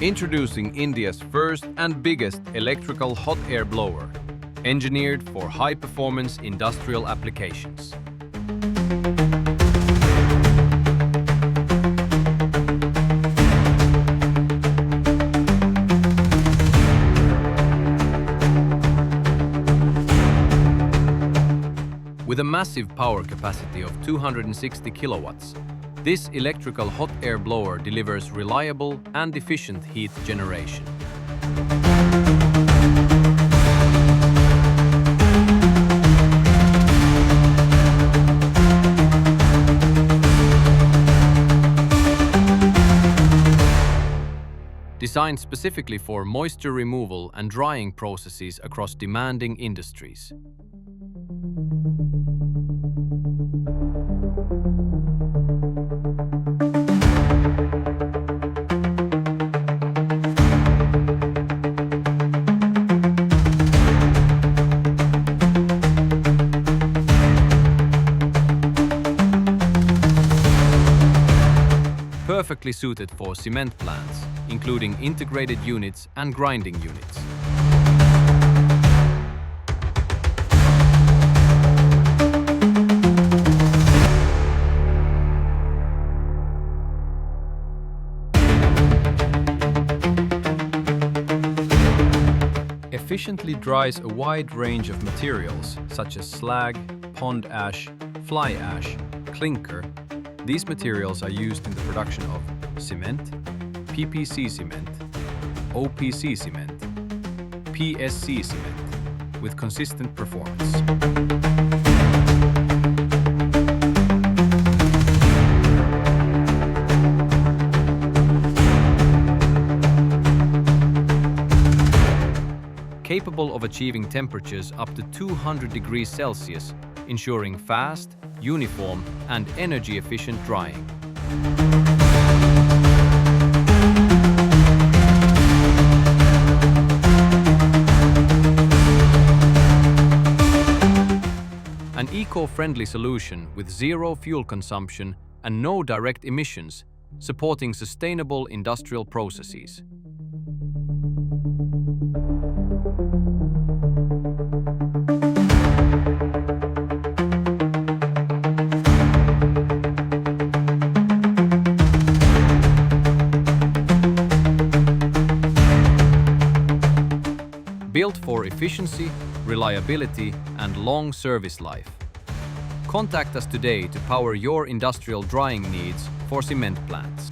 Introducing India's first and biggest electrical hot air blower, engineered for high-performance industrial applications. With a massive power capacity of 260 kilowatts, this electrical hot air blower delivers reliable and efficient heat generation. Designed specifically for moisture removal and drying processes across demanding industries. Perfectly suited for cement plants, including integrated units and grinding units. Efficiently dries a wide range of materials such as slag, pond ash, fly ash, clinker. These materials are used in the production of cement, PPC cement, OPC cement, PSC cement, with consistent performance. Capable of achieving temperatures up to 200 degrees Celsius, ensuring fast, uniform, and energy-efficient drying. An eco-friendly solution with zero fuel consumption and no direct emissions, supporting sustainable industrial processes. Built for efficiency, reliability, and long service life. Contact us today to power your industrial drying needs for cement plants.